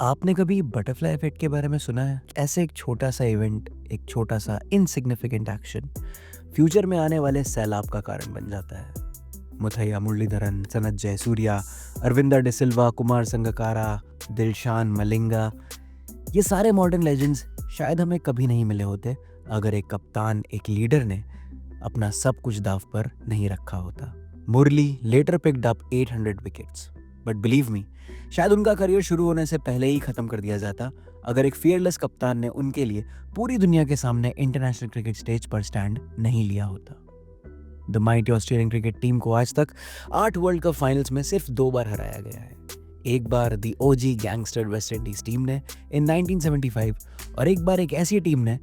आपने कभी butterfly effect के बारे में सुना है? ऐसे एक छोटा सा इवेंट, एक छोटा सा इनसिग्निफिकेंट एक्शन फ्यूचर में आने वाले सैलाब का कारण बन जाता है। मुथैया मुरलीधरन, सनत जयसूर्या, अरविंदा डिसिल्वा, कुमार संगकारा, दिलशान मलिंगा, ये सारे मॉडर्न लेजेंड्स शायद हमें कभी नहीं मिले होते अगर एक कप्तान, एक लीडर ने अपना सब कुछ दाव पर नहीं रखा होता। Murali later picked up 800 wickets, but believe me, शायद उनका करियर शुरू होने से पहले ही खत्म कर दिया जाता अगर एक फियरलेस कप्तान ने उनके लिए पूरी दुनिया के सामने इंटरनेशनल क्रिकेट स्टेज पर स्टैंड नहीं लिया होता। The mighty Australian cricket team को आज तक 8 वर्ल्ड कप फाइनल्स में सिर्फ 2 बार हराया गया है। एक बार दी ओजी गैंगस्टर वेस्ट इंडीज टीम ने इन 1975 और एक बार एक ऐसी टीम ने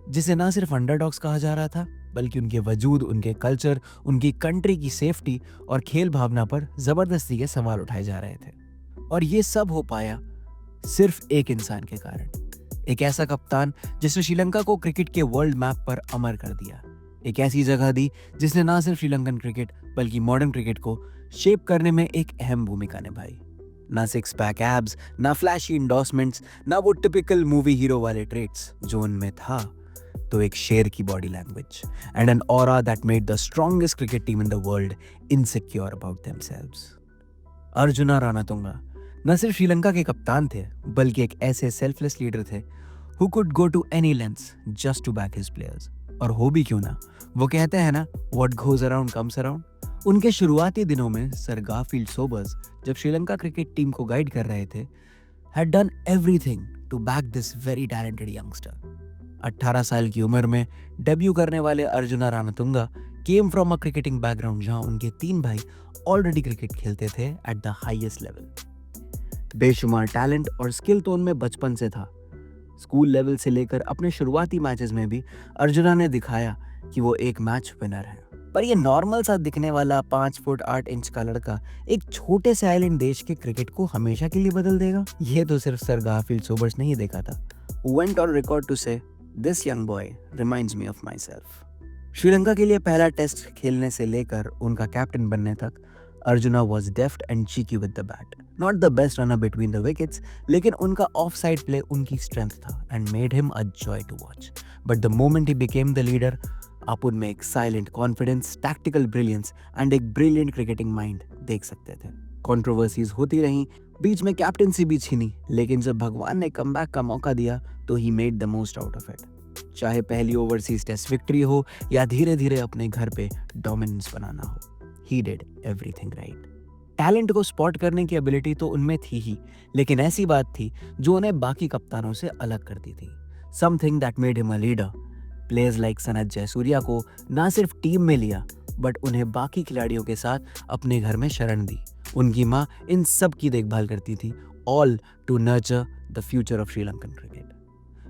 जिसे ना सिर्फ अंडरडॉग्स कहा जा रहा था बल्कि उनके वजूद, उनके कल्चर, उनकी कंट्री की सेफ्टी और खेल भावना पर जबरदस्ती के सवाल उठाए जा रहे थे। और ये सब हो पाया सिर्फ एक इंसान के कारण, एक ऐसा कप्तान जिसने श्रीलंका को क्रिकेट के वर्ल्ड मैप पर अमर कर दिया, एक ऐसी जगह दी जिसने ना सिर्फ श्रीलंकन क्रिकेट बल्कि मॉडर्न क्रिकेट को शेप करने में एक अहम भूमिका निभाई। ना सिक्स पैक एब्स, ना फ्लैशी इंडोर्समेंट्स, ना वो टिपिकल मूवी हीरो वाले ट्रेट्स जो उनमें था, तो एक शेर की body language and an aura that made the strongest cricket team in the world insecure about themselves. Arjuna Ranatunga न सिर्फ श्रीलंका के कप्तान थे बल्कि एक ऐसे सेल्फलेस लीडर थे who could go to any lengths just to back his players. और हो भी क्यों ना, वो कहते हैं ना, what goes around comes around. उनके शुरुआती दिनों में सर गारफील्ड सोबर्स जब श्रीलंका क्रिकेट टीम को गाइड कर रहे थे had done everything to back this very talented youngster. 18 साल की उम्र में डेब्यू करने वाले Arjuna Ranatunga came from a cricketing background जहां उनके 3 भाई ऑलरेडी क्रिकेट खेलते थे एट द हाईएस्ट लेवल। बेशुमार टैलेंट और स्किल तो उनमें बचपन से था। स्कूल लेवल से लेकर अपने शुरुआती मैचेस में भी अर्जुना ने दिखाया कि वो एक मैच विनर है। पर ये नॉर्मल सा दिखने वाला 5 फुट 8 इंच का लड़का एक छोटे से आइलैंड देश के क्रिकेट को हमेशा के लिए बदल देगा, ये तो सिर्फ सर गारफील्ड सोबर्स ने ही देखा था। Went on record to say, This young boy reminds me of myself. Sri Lanka के लिए पहला टेस्ट खेलने से लेकर उनका कैप्टन बनने तक arjuna was deft and cheeky with the bat. Not the best runner between the wickets, लेकिन उनका ऑफ साइड प्ले उनकी स्ट्रेंथ था and made him a joy to watch. But the moment he became the leader, आप उनमें एक silent confidence, tactical brilliance and एक brilliant cricketing mind देख सकते थे। कंट्रोवर्सीज होती रहीं, बीच में कैप्टनसी भी छीनी, लेकिन जब भगवान ने कमबैक का मौका दिया तो he made the most out of it. चाहे पहली ओवरसीज टेस्ट विक्ट्री हो या धीरे धीरे अपने घर पे डोमिनेंस बनाना हो, he did everything right. Talent को स्पॉट करने की एबिलिटी तो उनमें थी ही, लेकिन ऐसी बात थी जो उन्हें बाकी कप्तानों से अलग करती थी। Something that made him a leader. Players like Sanath Jayasuriya को ना सिर्फ टीम में लिया बट उन्हें बाकी खिलाड़ियों के साथ अपने घर में शरण दी। उनकी माँ इन सब की देखभाल करती थी, all to nurture the future of Sri Lankan cricket.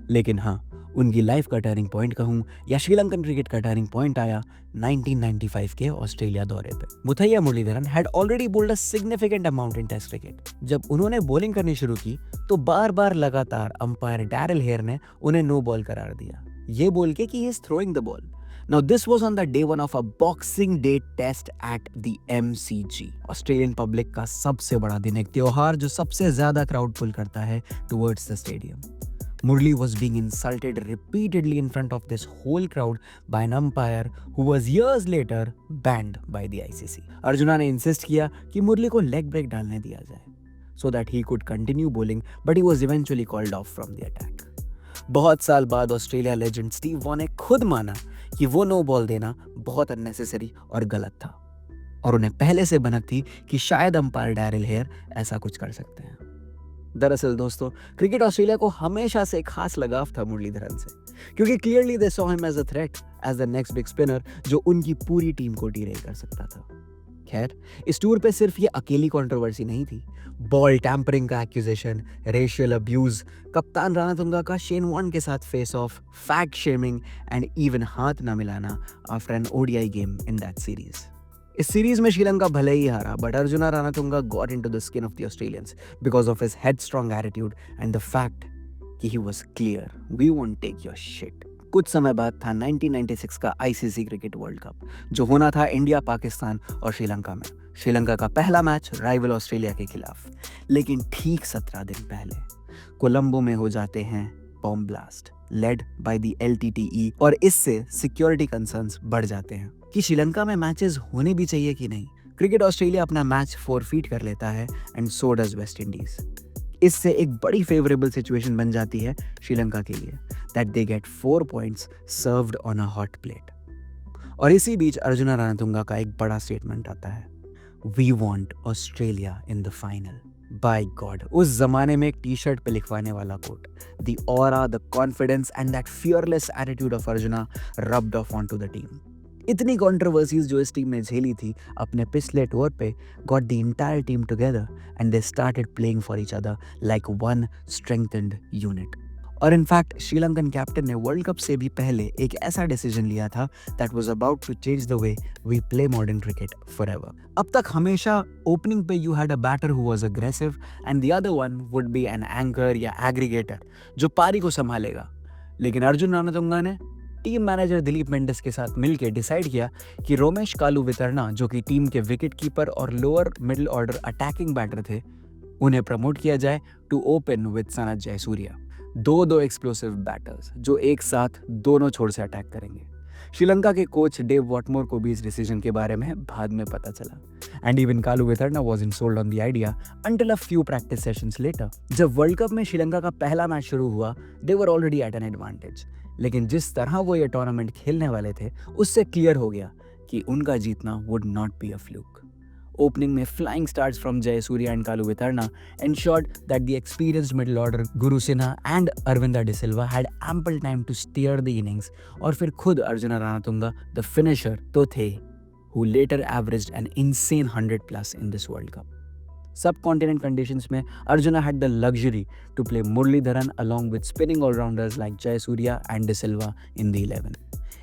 लेकिन हाँ, उनकी लाइफ का टर्निंग पॉइंट कहूँ या श्रीलंकन क्रिकेट का टर्निंग पॉइंट आया 1995 के ऑस्ट्रेलिया दौरे पे। Muttiah Muralitharan had already bowled a significant amount in test cricket. जब उन्होंने बॉलिंग करनी शुरू की तो बार बार लगातार अंपायर डैरिल हेयर ने उन्हें नो बॉल करार दिया, ये बोल के कि he is throwing the ball. Now this was on the day 1 of a Boxing Day test at the MCG. Australian public का सबसे बड़ा दिन, एक त्योहार जो सबसे ज्यादा क्राउड पुल करता है towards the stadium. Murli was being insulted repeatedly in front of this whole crowd by an umpire who was years later banned by the ICC. Arjuna ने इंसिस्ट किया कि मुरली को लेग ब्रेक डालने दिया जाए so that he could continue bowling, but he was eventually called off from the attack. बहुत साल बाद ऑस्ट्रेलिया लेजेंड स्टीव वॉ ने खुद माना कि वो नो बॉल देना बहुत अननेसेसरी और गलत था, और उन्हें पहले से भनक थी कि शायद अंपायर डैरिल हेयर ऐसा कुछ कर सकते हैं। दरअसल दोस्तों, क्रिकेट ऑस्ट्रेलिया को हमेशा से एक खास लगाव था मुरलीधरन से, क्योंकि clearly they saw him as a threat, as the next big spinner जो उनकी पूरी टीम को डीरेल कर सकता था। खैर, इस टूर पे सिर्फ ये अकेली कंट्रोवर्सी नहीं थी। बॉल टैंपरिंग का एक्यूजेशन, रेशियल अब्यूज, कप्तान रानातुंगा का शेन वॉर्न के साथ face off, fat shaming and even हाथ न मिलाना after an ODI game in that series. इस सीरीज में श्रीलंका भले ही हारा, but Arjuna Ranatunga got into the skin of the Australians because of his headstrong attitude and the fact कि he was clear, we won't take your shit. कुछ समय बाद था 1996 का आईसीसी क्रिकेट वर्ल्ड कप, जो होना था इंडिया, पाकिस्तान और श्रीलंका में। श्रीलंका का पहला मैच राइवल ऑस्ट्रेलिया के खिलाफ। लेकिन ठीक 17 दिन पहले कोलंबो में हो जाते हैं bomb blast led by the LTTE और इससे सिक्योरिटी कंसर्न्स बढ़ जाते हैं कि श्रीलंका में मैचेस होने भी चाहिए कि नहीं। क्रिकेट ऑस्ट्रेलिया अपना मैच फॉरफीट कर लेता है and so does West Indies. इससे एक बड़ी फेवरेबल सिचुएशन बन जाती है श्रीलंका के लिए that they get 4 points served on a hot plate. और इसी बीच अर्जुना रणतुंगा का एक बड़ा स्टेटमेंट आता है, we want Australia in the final. By God, उस जमाने में एक टी-शर्ट पे लिखवाने वाला quote, the aura, the confidence and that fearless attitude of Arjuna rubbed off on to the team. इतनी कंट्रोवर्सीज जो इस टीम ने झेली थी अपने पिछले टूर पे got the entire team together and they started playing for each other like one strengthened unit. और इनफैक्ट श्रीलंकन कैप्टन ने वर्ल्ड कप से भी पहले एक ऐसा डिसीजन लिया था that was about to change the way we play modern cricket forever. अब तक हमेशा ओपनिंग पे you had a batter who was aggressive and the other one would be an anchor या एग्रीगेटर जो पारी को संभालेगा। लेकिन अर्जुन रणतुंगा ने टीम मैनेजर दिलीप मेंडिस के साथ मिलकर डिसाइड किया कि रोमेश कालुवितरना जो कि टीम के विकेट कीपर और lower middle order attacking batter थे, उन्हें प्रमोट किया जाए to open with Sanath Jayasuriya. दो एक्सप्लोसिव बैटर्स जो एक साथ दोनों छोर से अटैक करेंगे। श्रीलंका के कोच डेव वॉटमोर को भी इस डिसीजन के बारे में बाद में पता चला and even Kaluwitharana wasn't sold on the idea until a few practice sessions later. जब वर्ल्ड कप में श्रीलंका का पहला मैच शुरू हुआ, they were already at an advantage, लेकिन जिस तरह वो ये टूर्नामेंट खेलने वाले थे उससे क्लियर हो गया कि उनका जीतना would not be a fluke. Opening में flying starts from Jayasuriya and Kaluvitarna ensured that the experienced middle order Guru Sinha and Arvinda De Silva had ample time to steer the innings और फिर खुद arjuna Ranatunga the finisher तो थे who later averaged an insane 100+ in this World Cup. Subcontinent conditions में Arjuna had the luxury to play Muralidharan along with spinning all-rounders like Jayasuriya and De Silva in the 11.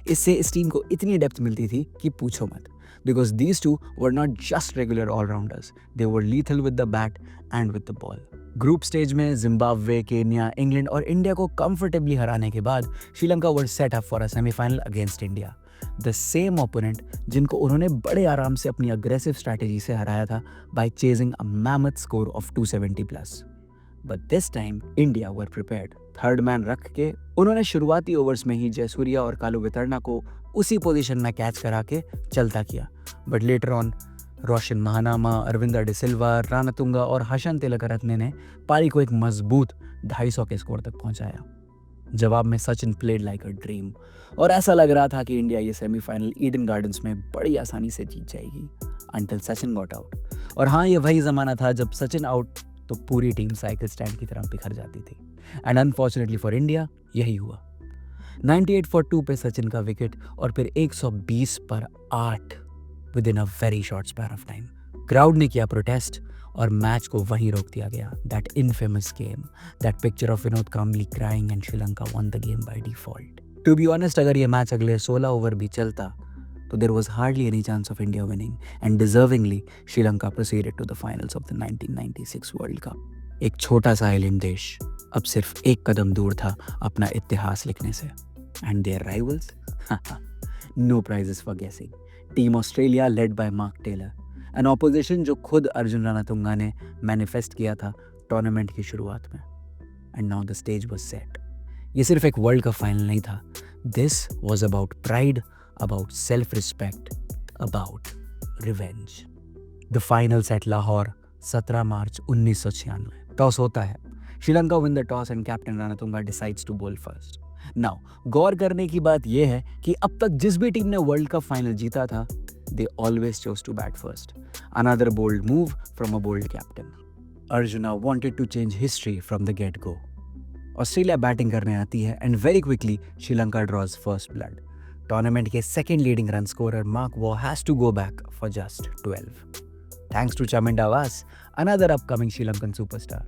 इससे इस team को इतनी depth मिलती थी कि पूछो मत, because these two were not just regular all-rounders, they were lethal with the bat and with the ball. Group stage में जिम्बाब्वे, केन्या, इंग्लैंड और इंडिया को कंफर्टेबली हराने के बाद Sri Lanka were set up for a semifinal against India, the same opponent जिनको उन्होंने बड़े आराम से अपनी अग्रेसिव स्ट्रैटेजी से हराया था by chasing a mammoth score of 270+। But this time India were prepared. Third man रख के उन्होंने शुरुआती ओवर्स में ही जयसूर्या और कालुवितरना को उसी पोजीशन में कैच करा के चलता किया। But later on Roshan Mahanama, Aravinda de Silva, Ranatunga और हसन तिलकरत्ने ने पारी को एक मजबूत 250 के स्कोर तक पहुंचाया। जवाब में Sachin played like a dream और ऐसा लग रहा था कि इंडिया ये सेमीफाइनल ईडन गार्डन्स में बड़ी आसानी से जीत जाएगी अंटिल सचिन गॉट आउट। और हाँ, ये वही ज़माना था जब सचिन आउट तो पूरी टीम साइकिल स्टैंड की तरह बिखर जाती थी एंड अनफॉर्चुनेटली फॉर इंडिया यही हुआ। 98 for 2 पे सचिन का विकेट और फिर 120 पर 8 with in a very short span of time. Crowd ने किया प्रोटेस्ट और मैच को वहीं रोक दिया गया। That infamous game, that picture of Vinod Kambli crying and Sri Lanka won the game by default. To be honest, अगर ये मैच अगले 16 ओवर भी चलता तो there was hardly any chance of India winning and deservingly Sri Lanka proceeded to the finals of the 1996 world cup. एक छोटा सा island देश अब सिर्फ एक कदम दूर था अपना इतिहास लिखने से। And their rivals? No prizes for guessing. Team Australia led by Mark Taylor. An opposition जो खुद अर्जुन रणतुंगा ने मैनिफेस्ट किया था टूर्नामेंट की शुरुआत में। And now the stage was set. ये सिर्फ एक वर्ल्ड कप फाइनल नहीं था। This was about pride, about self-respect, about revenge. The finals at Lahore, 17 March 1996। Toss होता है। Sri Lanka win the toss and captain Ranatunga decides to bowl first. Now गौर करने की बात यह है कि अब तक जिस भी टीम ने वर्ल्ड कप फाइनल जीता था, they always chose to bat first. Another bold move from a bold captain. Arjuna wanted to change history from the get go. Australia batting करने आती है and very quickly Sri Lanka draws first blood. Tournament के second leading run scorer Mark Waugh has to go back for just 12 thanks to Chaminda Vaas, another upcoming Sri Lankan superstar.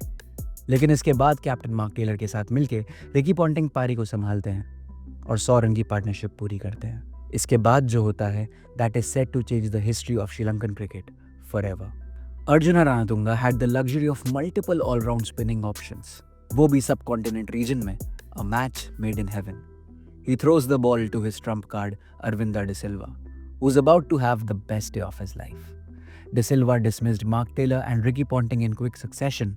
लेकिन इसके बाद captain mark Taylor के साथ मिलकर रिकी पॉन्टिंग पारी को संभालते हैं और 100 रन की पार्टनरशिप पूरी करते हैं। इसके बाद जो होता है that is set to change the history of Sri Lankan cricket forever. Arjuna Ranatunga had the luxury of multiple all-round spinning options, वो भी सब कॉन्टिनेंट रीजन में। A match made in heaven. He throws the ball to his trump card Aravinda de Silva, who is about to have the best day of his life. De Silva dismissed Mark Taylor and Ricky Ponting in quick succession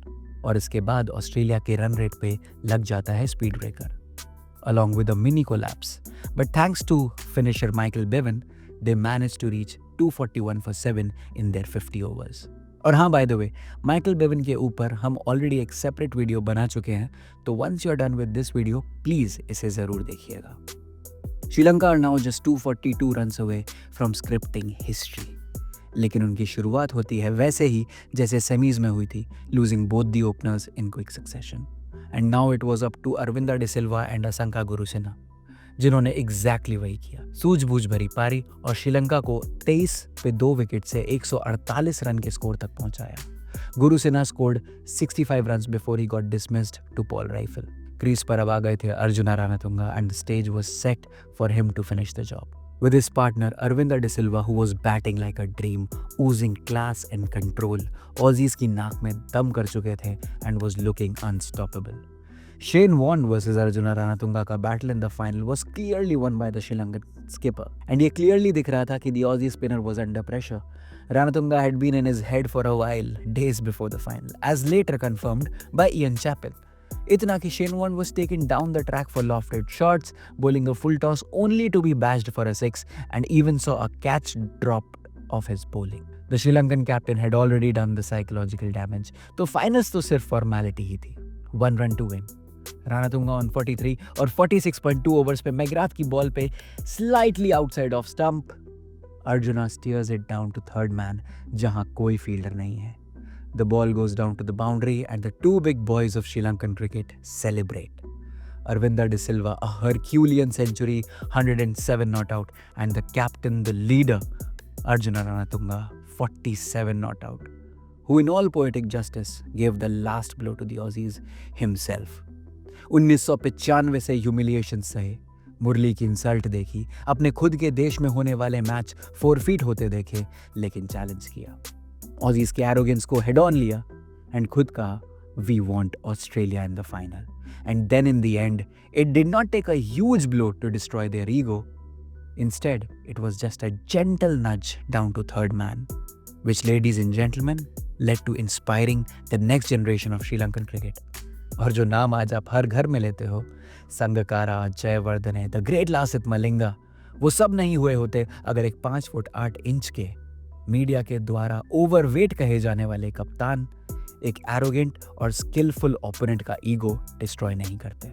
और इसके बाद Australia के run rate पे लग जाता है speed breaker along with a mini collapse. But thanks to finisher Michael Bevan, they managed to reach 241 for 7 in their 50 overs. और हाँ, by the way, Michael Bevan के ऊपर हम ऑलरेडी एक सेपरेट वीडियो बना चुके हैं, तो once you are done with this video please इसे जरूर देखिएगा। Sri Lanka are now just 242 runs away from scripting history, लेकिन उनकी शुरुआत होती है वैसे ही जैसे सेमीज में हुई थी, losing both the openers in quick succession. And now it was up to Aravinda de Silva and Asanka Gurusinha, जिन्होंने एग्जैक्टली वही किया। सूझबूझ भरी पारी और श्रीलंका को 23 पे 2 विकेट से 148 रन के स्कोर तक पहुंचाया। Gurusinha scored 65 runs before he got dismissed to Paul Reiffel. Crease पर अब आ गए थे Arjuna Ranatunga and the stage was set for him to finish the job with his partner Arvinda De Silva, who was batting like a dream, oozing class and control. Aussies की नाक में दम कर चुके थे and was looking unstoppable. Shane Warne versus Arjuna Ranatunga का battle in the final was clearly won by the Sri Lankan skipper. And ये clearly दिख रहा था कि the Aussie spinner was under pressure. Ranatunga had been in his head for a while, days before the final, as later confirmed by Ian Chappell. इतना कि Shane Warne was taken down the track for lofted shots, bowling a full toss only to be bashed for a 6, and even saw a catch drop off his bowling. The Sri Lankan captain had already done the psychological damage, तो finals तो सिर्फ formality ही थी। 1 run to win. Ranatunga on 43 और 46.2 overs पे McGrath की ball पे slightly outside off stump, arjuna steers it down to third man, जहां कोई fielder नहीं है। The ball goes down to the boundary and the two big boys of Sri Lankan cricket celebrate. Arvinda De Silva, a Herculean century, 107 not out, and the captain, the leader, Arjuna Ranatunga, 47 not out, who in all poetic justice gave the last blow to the Aussies himself. 1995 से humiliation सहे, मुरली की insult देखी, अपने खुद के देश में होने वाले मैच फोरफीट होते देखे, लेकिन चैलेंज किया। ऑजीज के एरोगेंस को हेड ऑन लिया एंड खुद कहा we want Australia in the final. And then in the end it did not take a huge blow to destroy their ego. Instead it was just a gentle nudge down to third man, which ladies and gentleman led to inspiring the next generation of Sri Lankan cricket. और जो नाम आज आप हर घर में लेते हो, Sangakkara, Jayewardene, the great Lasit Malinga, वो सब नहीं हुए होते अगर एक 5 फुट 8 इंच के मीडिया के द्वारा ओवरवेट कहे जाने वाले कप्तान एक एरोगेंट और स्किलफुल ओपोनेंट का ईगो डिस्ट्रॉय नहीं करते।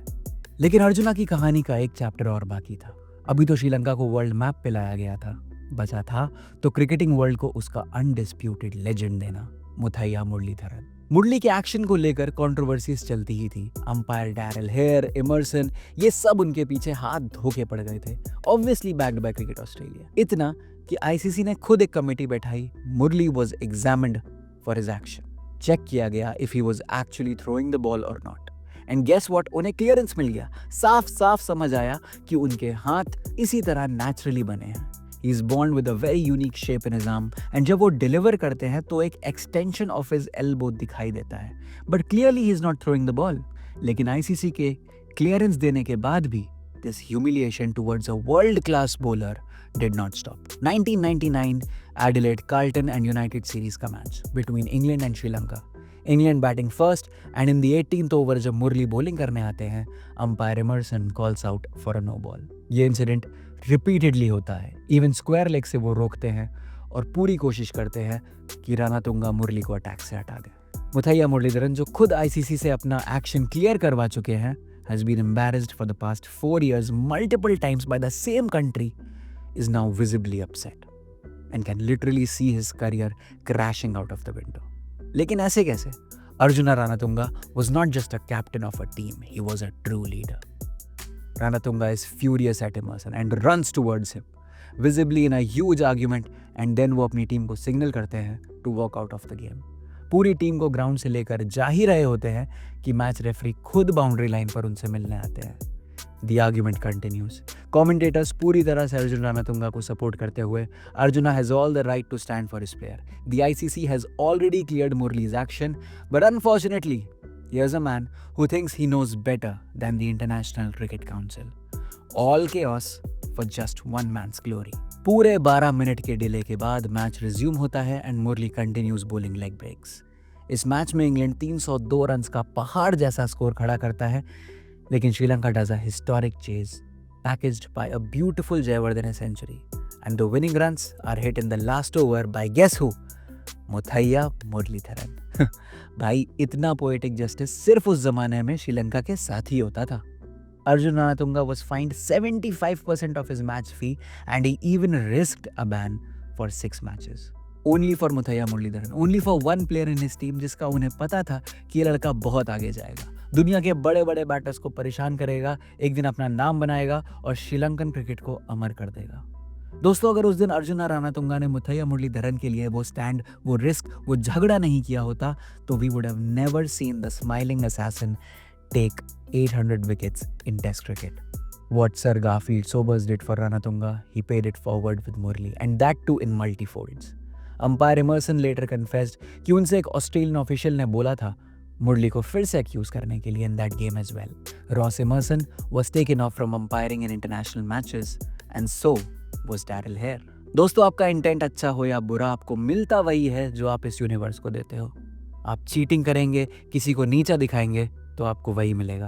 लेकिन अर्जुना की कहानी का एक चैप्टर और बाकी था। अभी तो श्रीलंका को वर्ल्ड मैप पे लाया गया था, बचा था तो क्रिकेटिंग वर्ल्ड को उसका अनडिस्प्यूटेड लेजेंड देना, मुथैया मुरलीधरन। मुरली के एक्शन को लेकर कंट्रोवर्सीज चलती ही थी। अंपायर डैरिल हेयर, इमर्सन, ये सब उनके पीछे हाथ धो के पड़ गए थे, obviously backed by cricket Australia. इतना कि आईसीसी ने खुद एक कमेटी बैठाई। Murali was examined for his action, check किया गया if he was actually throwing the ball और नॉट, एंड गेस व्हाट, उन्हें क्लियरेंस मिल गया। साफ साफ समझ आया कि उनके हाथ इसी तरह नेचुरली बने हैं। He is born with a very unique shape in his arm, and जब वो डिलीवर करते हैं तो एक एक्सटेंशन ऑफ हिज एल्बो दिखाई देता है, but clearly he is not throwing the ball. लेकिन आईसीसी के क्लियरेंस देने के बाद भी this humiliation towards a world class bowler did not stop. 1999 Adelaide Carlton and United series का match between England and Sri Lanka. England batting first and in the 18th over जब मुरली bowling करने आते हैं, umpire Emerson calls out for a no ball. ये incident repeatedly होता है। Even square leg से वो रोकते हैं और पूरी कोशिश करते हैं कि रानातुंगा मुरली को अटैक से हटा दे। मुथैया मुरलीधरन, जो खुद आईसीसी से अपना एक्शन क्लियर करवा चुके हैं, has been embarrassed for the past 4 years multiple times by the same country, is now visibly upset and can literally see his career crashing out of the window. लेकिन ऐसे कैसे? Arjuna Ranatunga was not just a captain of a team, he was a true leader. Ranatunga is furious at Emerson and runs towards him, visibly in a huge argument, and then वो अपनी team को signal करते हैं to walk out of the game. पूरी team को ground से लेकर जा ही रहे होते हैं कि मैच रेफरी खुद बाउंड्री लाइन पर उनसे मिलने आते हैं। The argument continues. Commentators पूरी तरह से अर्जुन रानातुंगा को सपोर्ट करते हुए, Arjuna has all the right to stand for his player. The ICC has already cleared Murli's action, but unfortunately, here's a man who thinks he knows better than the International Cricket Council. All chaos for just one man's glory. पूरे 12 minute के delay के बाद match resume होता है and Murali continues bowling leg breaks. इस match में England 302 runs का पहाड़ जैसा स्कोर खड़ा करता है, लेकिन Sri Lanka does a historic chase packaged by a beautiful Jayawardene century and the winning runs are hit in the last over by guess who? Muttiah Muralitharan. भाई इतना पोएटिक जस्टिस सिर्फ उस जमाने में श्रीलंका के साथ ही होता था। Arjun Ranatunga was fined 75% of his match fee and he even risked a ban for 6 matches. Only for Muthaiya Muralidharan, only for one player in his team जिसका उन्हें पता था कि ये लड़का बहुत आगे जाएगा, दुनिया के बड़े बड़े बैटर्स को परेशान करेगा, एक दिन अपना नाम बनाएगा और श्रीलंकन क्रिकेट को अमर कर देगा। दोस्तों, अगर उस दिन अर्जुन रानातुंगा ने मुथैया मुरलीधरन के लिए वो स्टैंड, वो रिस्क, वो झगड़ा नहीं किया होता तो we would have never seen the smiling assassin take 800 wickets in Test cricket. What Sir Garfield Sobers did for Ranatunga, he paid it forward with Murli, and that too in multi-folds. Umpire Emerson later confessed कि उनसे एक Australian official ने बोला था मुरली को फिर से accused करने के लिए in that game as well. Ross Emerson was taken off from umpiring in international matches, and so was Daryl Hare. दोस्तों, आपका इंटेंट अच्छा हो या बुरा, आपको मिलता वही है जो आप इस यूनिवर्स को देते हो। आप चीटिंग करेंगे, किसी को नीचा दिखाएंगे तो आपको वही मिलेगा,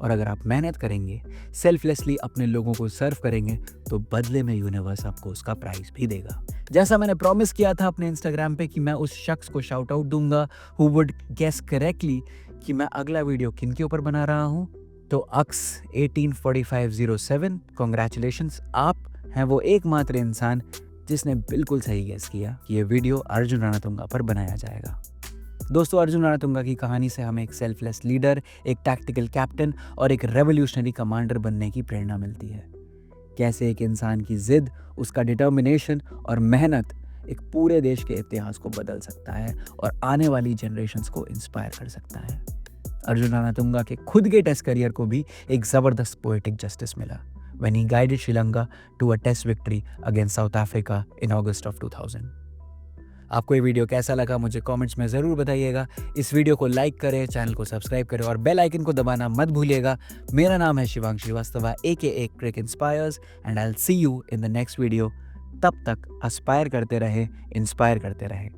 और अगर आप मेहनत करेंगे, सेल्फलेसली अपने लोगों को सर्व करेंगे तो बदले में यूनिवर्स आपको उसका प्राइस भी देगा। जैसा मैंने प्रॉमिस किया था अपने इंस्टाग्राम पे कि मैं उस शख्स को शाउट आउट दूंगा हु वुड गेस करेक्टली कि मैं अगला वीडियो किन के ऊपर बना रहा हूँ, तो अक्स 184507, कॉन्ग्रेचुलेशंस, आप हैं वो एकमात्र इंसान जिसने बिल्कुल सही गेस किया कि ये वीडियो अर्जुन रानातुंगा पर बनाया जाएगा। दोस्तों, अर्जुन रानातुंगा की कहानी से हमें एक सेल्फलेस लीडर, एक टैक्टिकल कैप्टन और एक रेवोल्यूशनरी कमांडर बनने की प्रेरणा मिलती है। कैसे एक इंसान की जिद, उसका डिटर्मिनेशन और मेहनत एक पूरे देश के इतिहास को बदल सकता है और आने वाली जनरेशन्स को इंस्पायर कर सकता है। अर्जुन रानातुंगा के खुद के टेस्ट करियर को भी एक ज़बरदस्त पोएटिक जस्टिस मिला when he guided Sri Lanka to a test victory against South Africa in August of 2000. आपको ये वीडियो कैसा लगा मुझे कमेंट्स में ज़रूर बताइएगा। इस वीडियो को लाइक करें, चैनल को सब्सक्राइब करें और बेल आइकन को दबाना मत भूलिएगा। मेरा नाम है Shivang Srivastava AKA Crick Inspires and I'll see you in the next video. तब तक एस्पायर करते रहें, इंस्पायर करते रहें।